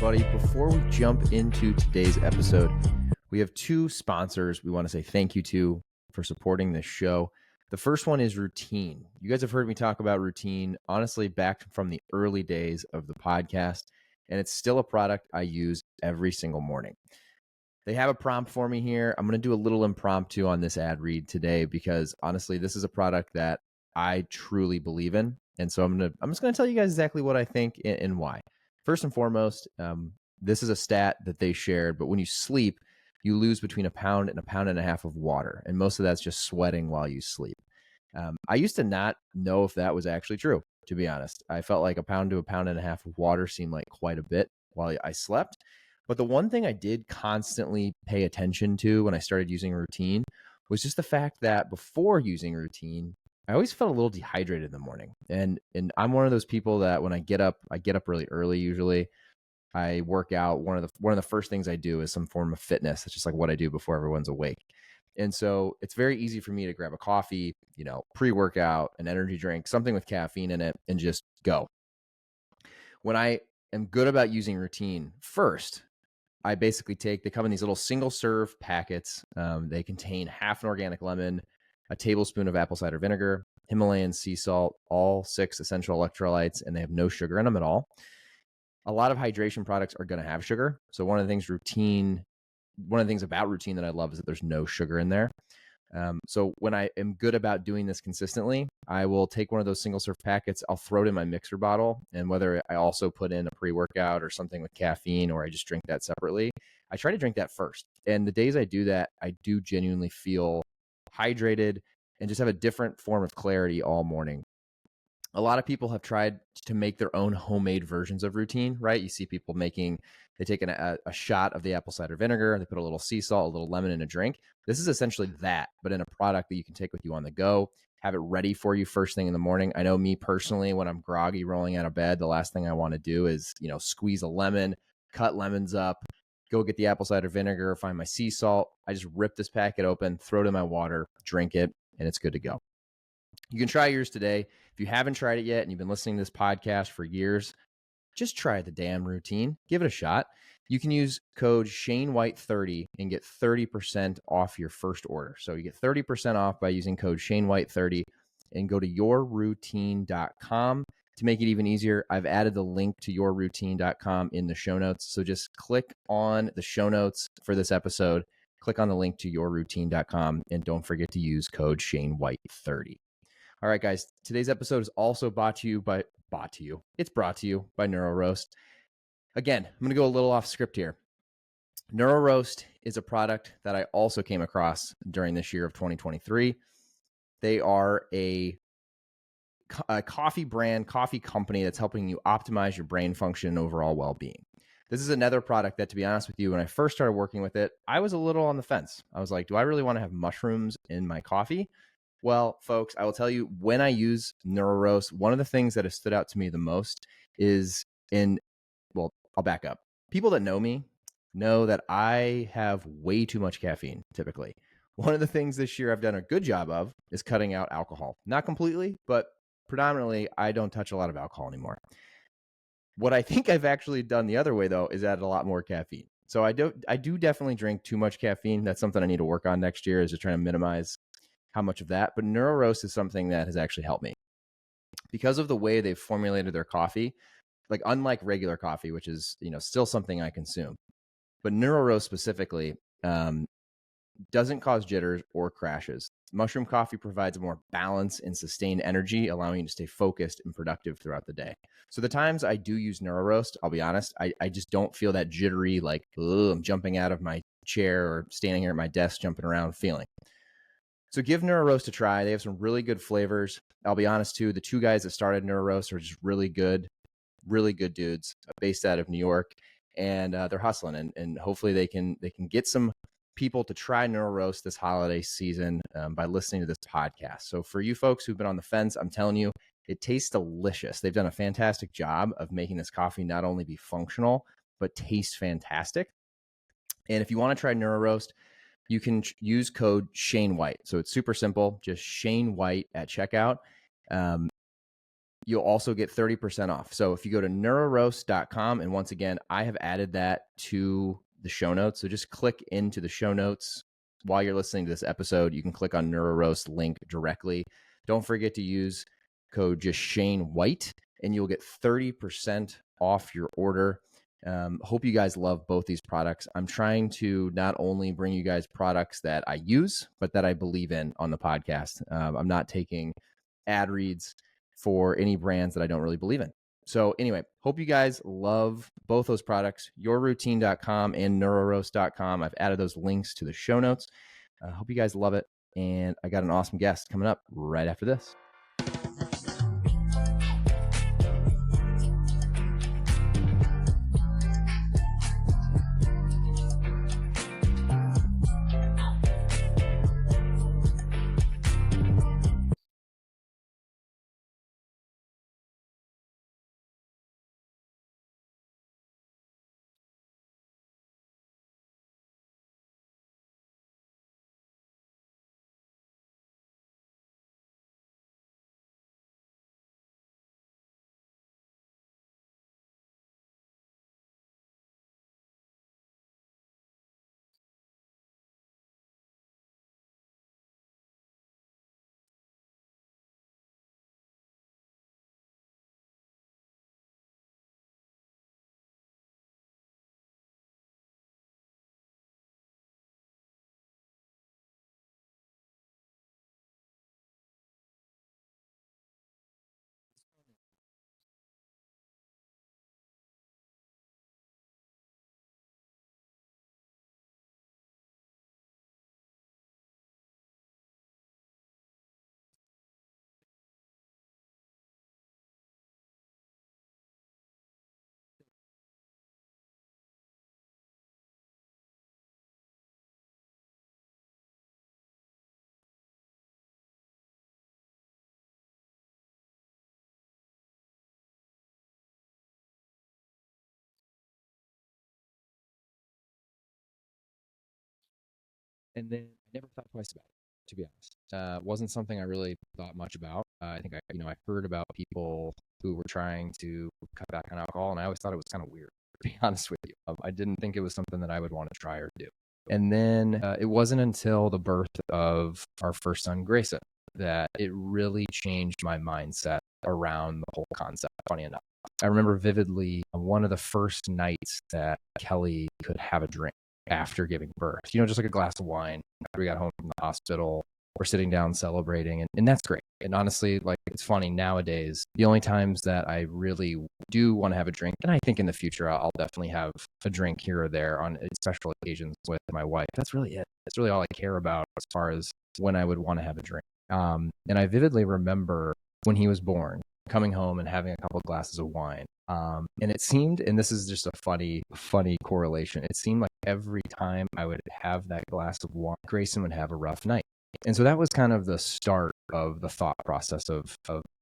everybody. Before we jump into today's episode, we have two sponsors we want to say thank you to for supporting this show. The first one is Routine. You guys have heard me talk about Routine, honestly, back from the early days of the podcast, and it's still a product I use every single morning. They have a prompt for me here. I'm going to do a little impromptu on this ad read today because honestly, this is a product that I truly believe in. And so I'm just going to tell you guys exactly what I think and why. First and foremost, this is a stat that they shared, but when you sleep, you lose between a pound and a pound and a half of water. And most of that's just sweating while you sleep. I used to not know if that was actually true, to be honest. I felt like a pound to a pound and a half of water seemed like quite a bit while I slept. But the one thing I did constantly pay attention to when I started using Routine was just the fact that before using Routine, I always felt a little dehydrated in the morning. And I'm one of those people that when I get up really early usually. I work out. One of the first things I do is some form of fitness. It's just like what I do before everyone's awake. And so it's very easy for me to grab a coffee, pre-workout, an energy drink, something with caffeine in it, and just go. When I am good about using Routine, first, I basically they come in these little single serve packets. They contain half an organic lemon, a tablespoon of apple cider vinegar, Himalayan sea salt, all 6 essential electrolytes, and they have no sugar in them at all. A lot of hydration products are going to have sugar. So one of the things about Routine that I love is that there's no sugar in there. So when I am good about doing this consistently, I will take one of those single serve packets, I'll throw it in my mixer bottle, and whether I also put in a pre-workout or something with caffeine or I just drink that separately, I try to drink that first. And the days I do that, I do genuinely feel hydrated and just have a different form of clarity all morning. A lot of people have tried to make their own homemade versions of Routine, right? You see people they take a shot of the apple cider vinegar, they put a little sea salt, a little lemon in a drink. This is essentially that, but in a product that you can take with you on the go, have it ready for you first thing in the morning. I know me personally, when I'm groggy rolling out of bed, the last thing I want to do is, squeeze a lemon, cut lemons up, go get the apple cider vinegar, find my sea salt. I just rip this packet open, throw it in my water, drink it, and it's good to go. You can try yours today. If you haven't tried it yet and you've been listening to this podcast for years, just try the damn Routine. Give it a shot. You can use code ShaneWhite30 and get 30% off your first order. So you get 30% off by using code ShaneWhite30 and go to yourroutine.com. To make it even easier, I've added the link to yourroutine.com in the show notes. So just click on the show notes for this episode, click on the link to yourroutine.com, and don't forget to use code ShaneWhite30. All right, guys, today's episode is also brought to you by NeuroRoast. Again, I'm going to go a little off script here. NeuroRoast is a product that I also came across during this year of 2023. They are a coffee company that's helping you optimize your brain function and overall well-being. This is another product that, to be honest with you, when I first started working with it, I was a little on the fence. I was like, do I really want to have mushrooms in my coffee? Well, folks, I will tell you, when I use NeuroRoast, one of the things that has stood out to me the most is I'll back up. People that know me know that I have way too much caffeine, typically. One of the things this year I've done a good job of is cutting out alcohol. Not completely, but predominantly, I don't touch a lot of alcohol anymore. What I think I've actually done the other way, though, is add a lot more caffeine. So I do definitely drink too much caffeine. That's something I need to work on next year, is just trying to minimize how much of that. But NeuroRoast is something that has actually helped me because of the way they've formulated their coffee. Like, unlike regular coffee, which is, still something I consume, but NeuroRoast specifically doesn't cause jitters or crashes. Mushroom coffee provides a more balanced and sustained energy, allowing you to stay focused and productive throughout the day. So the times I do use NeuroRoast, I'll be honest, I just don't feel that jittery, like, I'm jumping out of my chair or standing here at my desk jumping around feeling. So give NeuroRoast a try. They have some really good flavors. I'll be honest too, the two guys that started NeuroRoast are just really good dudes based out of New York, and they're hustling, and hopefully they can get some people to try NeuroRoast this holiday season by listening to this podcast. So for you folks who've been on the fence, I'm telling you, it tastes delicious. They've done a fantastic job of making this coffee not only be functional, but taste fantastic. And if you want to try NeuroRoast, you can use code ShaneWhite. So it's super simple, just ShaneWhite at checkout. you'll also get 30% off. So if you go to neuroroast.com, and once again, I have added that to the show notes. So just click into the show notes while you're listening to this episode. You can click on NeuroRoast link directly. Don't forget to use code just Shane White, and you'll get 30% off your order. Hope you guys love both these products. I'm trying to not only bring you guys products that I use, but that I believe in on the podcast. I'm not taking ad reads for any brands that I don't really believe in. So anyway, hope you guys love both those products, yourroutine.com and neuroroast.com. I've added those links to the show notes. I hope you guys love it. And I got an awesome guest coming up right after this. And then I never thought twice about it, to be honest. Wasn't something I really thought much about. I think I heard about people who were trying to cut back on alcohol, and I always thought it was kind of weird, to be honest with you. I didn't think it was something that I would want to try or do. And then it wasn't until the birth of our first son, Grayson, that it really changed my mindset around the whole concept, funny enough. I remember vividly one of the first nights that Kelly could have a drink after giving birth, just like a glass of wine after we got home from the hospital. We're sitting down celebrating, and that's great. And honestly, like, it's funny nowadays, the only times that I really do want to have a drink, and I think in the future I'll definitely have a drink here or there on special occasions with my wife. That's really it. That's really all I care about as far as when I would want to have a drink. And I vividly remember when he was born, coming home and having a couple of glasses of wine. And it seemed, and this is just a funny correlation, it seemed like every time I would have that glass of wine, Grayson would have a rough night. And so that was kind of the start of the thought process of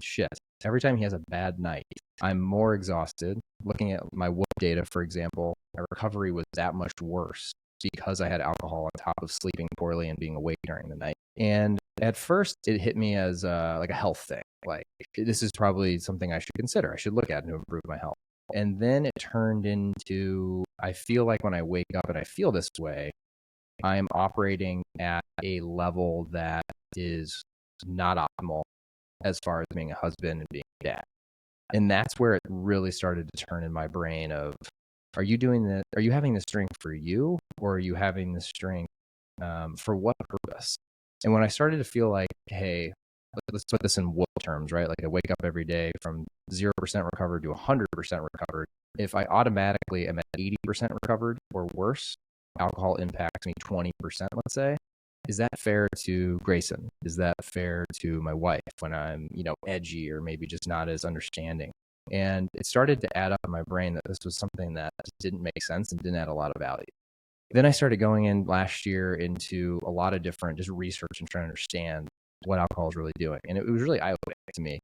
shit. Every time he has a bad night, I'm more exhausted. Looking at my Whoop data, for example, my recovery was that much worse because I had alcohol on top of sleeping poorly and being awake during the night. And at first, it hit me as like a health thing. Like, this is probably something I should consider. I should look at to improve my health. And then it turned into, I feel like when I wake up and I feel this way, I am operating at a level that is not optimal as far as being a husband and being a dad. And that's where it really started to turn in my brain of, are you doing this? Are you having this drink for you, or are you having this drink for what purpose? And when I started to feel like, hey, let's put this in Whoop terms, right? Like, I wake up every day from 0% recovered to 100% recovered. If I automatically am at 80% recovered or worse, alcohol impacts me 20%, let's say. Is that fair to Grayson? Is that fair to my wife when I'm, edgy or maybe just not as understanding? And it started to add up in my brain that this was something that just didn't make sense and didn't add a lot of value. Then I started going in last year into a lot of different just research and trying to understand what alcohol is really doing. And it was really eye-opening to me.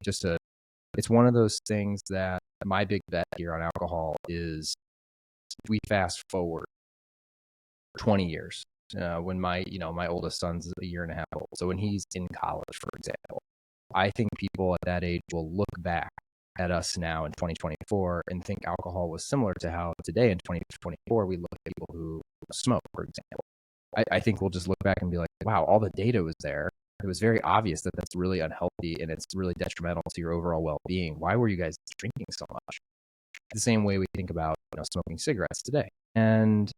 It's one of those things that my big bet here on alcohol is, we fast forward 20 years when my oldest son's a year and a half old. So when he's in college, for example, I think people at that age will look back at us now in 2024 and think alcohol was similar to how today in 2024 we look at people who smoke, for example. I think we'll just look back and be like, wow, all the data was there. It was very obvious that that's really unhealthy and it's really detrimental to your overall well-being. Why were you guys drinking so much? The same way we think about smoking cigarettes today. And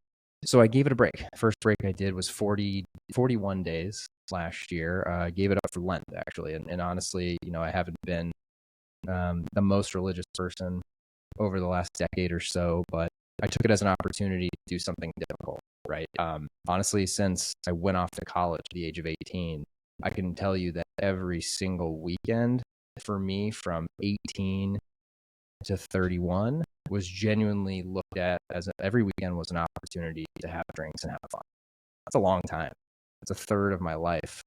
so I gave it a break. First break I did was 41 days last year. I gave it up for Lent, actually. And honestly, I haven't been the most religious person over the last decade or so, but I took it as an opportunity to do something difficult, right? Honestly, since I went off to college at the age of 18, I can tell you that every single weekend for me from 18 to 31 was genuinely looked at as every weekend was an opportunity to have drinks and have fun. That's a long time. It's a third of my life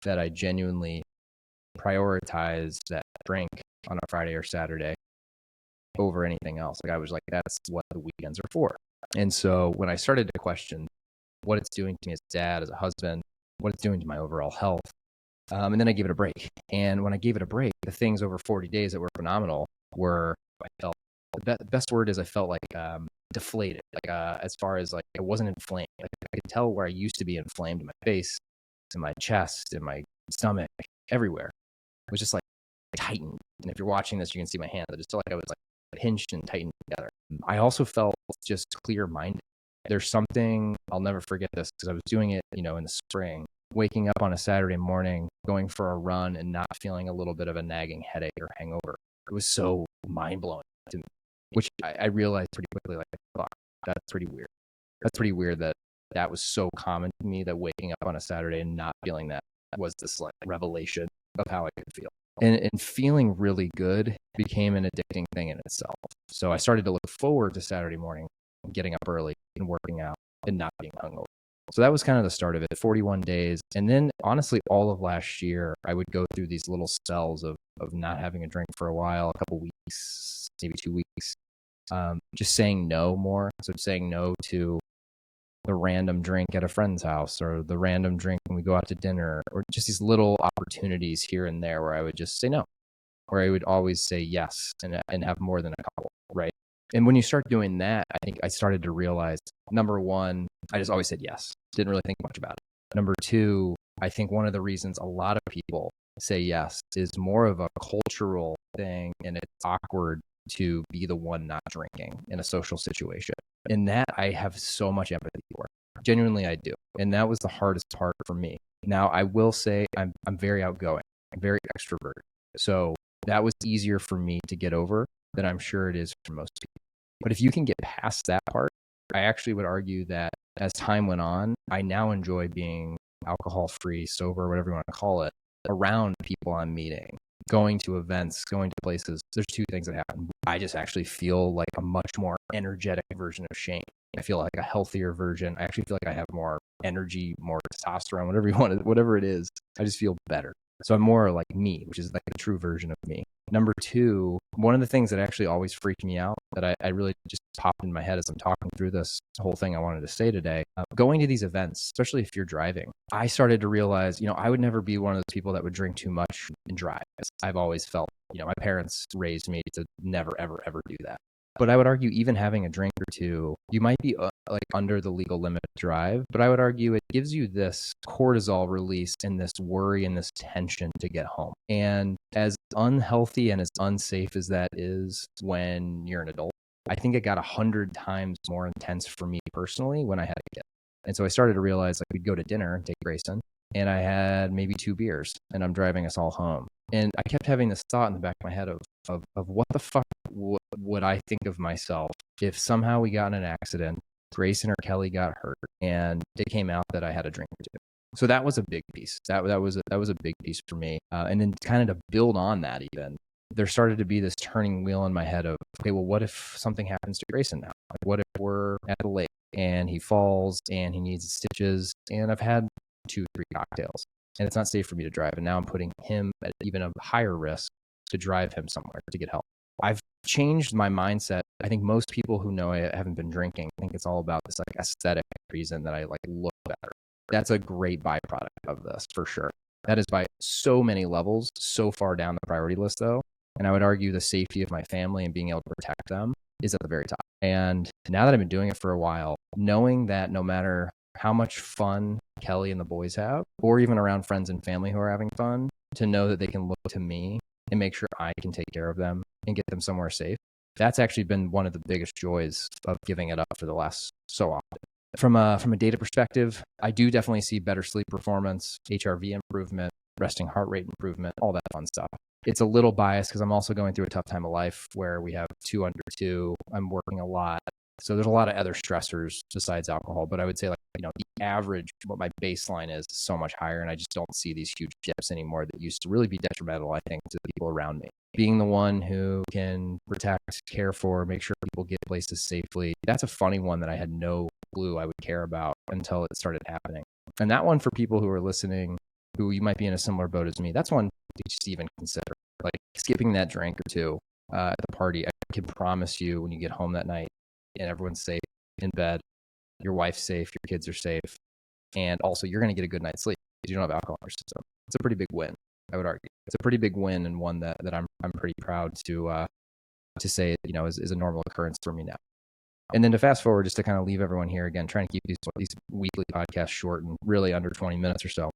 that I genuinely prioritized that drink on a Friday or Saturday over anything else. Like I was like, that's what the weekends are for. And so when I started to question what it's doing to me as a dad, as a husband, what it's doing to my overall health, and then I gave it a break. And when I gave it a break, the things over 40 days that were phenomenal were, I felt, the best word is I felt like deflated. Like as far as like I wasn't inflamed. Like I could tell where I used to be inflamed in my face, in my chest, in my stomach, everywhere. It was just like tightened. And if you're watching this, you can see my hands. I just felt like I was like pinched and tightened together. I also felt just clear-minded. There's something, I'll never forget this because I was doing it, in the spring, waking up on a Saturday morning, going for a run and not feeling a little bit of a nagging headache or hangover. It was so mind-blowing to me, which I realized pretty quickly, like, fuck, that's pretty weird. That's pretty weird that was so common to me, that waking up on a Saturday and not feeling that was this like revelation of how I could feel. And feeling really good became an addicting thing in itself. So I started to look forward to Saturday morning, getting up early and working out and not being hungover. So that was kind of the start of it, 41 days. And then honestly, all of last year, I would go through these little spells of not having a drink for a while, a couple weeks, maybe 2 weeks, just saying no more. So saying no to the random drink at a friend's house or the random drink when we go out to dinner, or just these little opportunities here and there where I would just say no, where I would always say yes and have more than a couple, right? And when you start doing that, I think I started to realize, number one, I just always said yes. Didn't really think much about it. Number two, I think one of the reasons a lot of people say yes is more of a cultural thing, and it's awkward to be the one not drinking in a social situation. And that I have so much empathy for. Genuinely, I do. And that was the hardest part for me. Now, I will say I'm very outgoing. I'm very extroverted. So that was easier for me to get over than I'm sure it is for most people. But if you can get past that part, I actually would argue that as time went on, I now enjoy being alcohol-free, sober, whatever you want to call it, around people I'm meeting, going to events, going to places. There's two things that happen. I just actually feel like a much more energetic version of Shane. I feel like a healthier version. I actually feel like I have more energy, more testosterone, whatever you want, whatever it is. I just feel better. So I'm more like me, which is like the true version of me. Number two, one of the things that actually always freaked me out, that I really just popped in my head as I'm talking through this whole thing I wanted to say today, going to these events, especially if you're driving, I started to realize, I would never be one of those people that would drink too much and drive. I've always felt, my parents raised me to never, ever, ever do that. But I would argue even having a drink or two, you might be like under the legal limit to drive, but I would argue it gives you this cortisol release and this worry and this tension to get home. And as unhealthy and as unsafe as that is when you're an adult, I think it got 100 times more intense for me personally when I had a kid. And so I started to realize, like, we'd go to dinner and take Grayson, and I had maybe 2 beers and I'm driving us all home. And I kept having this thought in the back of my head of what the fuck would I think of myself if somehow we got in an accident, Grayson or Kelly got hurt, and it came out that I had a drink or two. So that was a big piece. That was a big piece for me. And then kind of to build on that, even there started to be this turning wheel in my head of, okay, well, what if something happens to Grayson now? Like, what if we're at the lake and he falls and he needs stitches, and I've had 2-3 cocktails and it's not safe for me to drive, and now I'm putting him at even a higher risk to drive him somewhere to get help. I've changed my mindset. I think most people who know I haven't been drinking think it's all about this like aesthetic reason that I like look better. That's a great byproduct of this for sure. That is by so many levels, so far down the priority list though, And I would argue the safety of my family and being able to protect them is at the very top. And now that I've been doing it for a while, knowing that no matter how much fun Kelly and the boys have, or even around friends and family who are having fun, to know that they can look to me and make sure I can take care of them and get them somewhere safe. That's actually been one of the biggest joys of giving it up for the last so often. From a data perspective, I do definitely see better sleep performance, HRV improvement, resting heart rate improvement, all that fun stuff. It's a little biased because I'm also going through a tough time of life where we have 2 under 2. I'm working a lot. So there's a lot of other stressors besides alcohol. But I would say, like, the average, what my baseline is so much higher. And I just don't see these huge dips anymore that used to really be detrimental, I think, to the people around me. Being the one who can protect, care for, make sure people get places safely. That's a funny one that I had no clue I would care about until it started happening. And that one, for people who are listening, who you might be in a similar boat as me, that's one to just even consider. Like skipping that drink or two at the party. I can promise you when you get home that night and everyone's safe in bed, your wife's safe, your kids are safe, and also you're going to get a good night's sleep because you don't have alcohol in your system. It's a pretty big win, I would argue. It's a pretty big win, and one that I'm pretty proud to say, is a normal occurrence for me now. And then to fast forward, just to kind of leave everyone here again, trying to keep these weekly podcasts short and really under 20 minutes or so.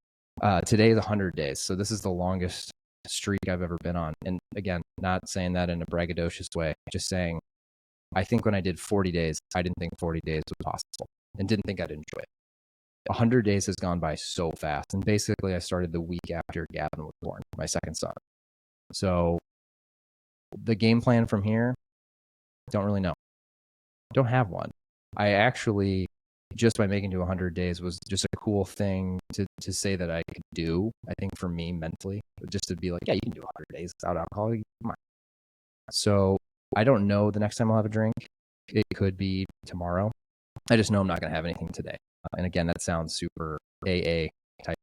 Today is 100 days. So this is the longest streak I've ever been on. And again, not saying that in a braggadocious way, just saying, I think when I did 40 days, I didn't think 40 days was possible and didn't think I'd enjoy it. 100 days has gone by so fast. And basically I started the week after Gavin was born, my second son. So the game plan from here, don't really know. Don't have one. I actually, just by making to 100 days was just a cool thing to say that I could do. I think for me mentally, just to be like, yeah, you can do 100 days without alcohol. Come on. So I don't know the next time I'll have a drink. It could be tomorrow. I just know I'm not going to have anything today. And again, that sounds super AA type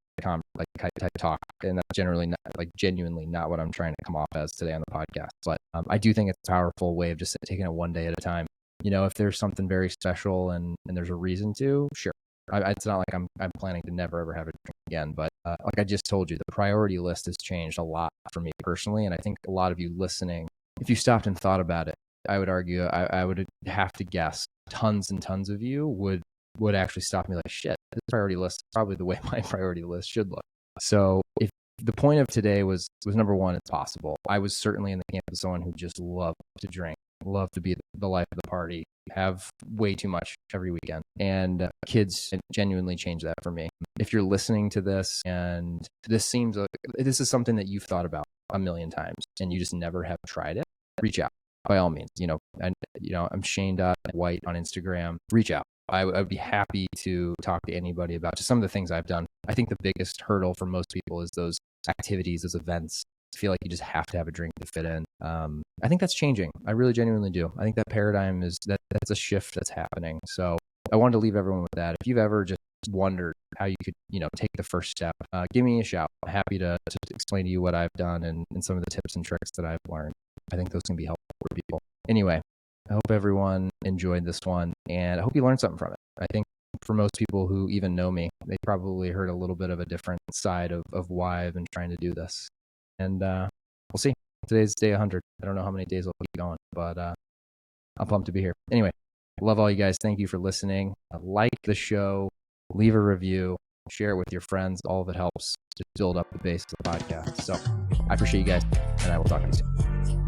talk, and that's generally not, genuinely not what I'm trying to come off as today on the podcast. But I do think it's a powerful way of just taking it one day at a time. If there's something very special and there's a reason to, sure. It's not like I'm planning to never ever have a drink again, but like I just told you, the priority list has changed a lot for me personally, and I think a lot of you listening, if you stopped and thought about it, I would argue, I would have to guess tons and tons of you would actually stop me like, shit, this priority list is probably the way my priority list should look. So if the point of today was number one, it's possible. I was certainly in the camp of someone who just loved to drink, loved to be the life of the party, have way too much every weekend. And kids genuinely changed that for me. If you're listening to this and this seems like this is something that you've thought about a million times and you just never have tried it, reach out by all means. I'm Shane.White on Instagram. Reach out. I would be happy to talk to anybody about just some of the things I've done. I think the biggest hurdle for most people is those activities, those events. I feel like you just have to have a drink to fit in. I think that's changing. I really genuinely do. I think that paradigm that's a shift that's happening. So I wanted to leave everyone with that. If you've ever just wondered how you could, take the first step, give me a shout. I'm happy to explain to you what I've done and some of the tips and tricks that I've learned. I think those can be helpful for people. Anyway, I hope everyone enjoyed this one, and I hope you learned something from it. I think for most people who even know me, they probably heard a little bit of a different side of why I've been trying to do this. And we'll see. Today's day 100. I don't know how many days I'll keep going, but I'm pumped to be here. Anyway, love all you guys. Thank you for listening. Like the show, leave a review, share it with your friends. All of it helps to build up the base of the podcast. So I appreciate you guys, and I will talk to you soon.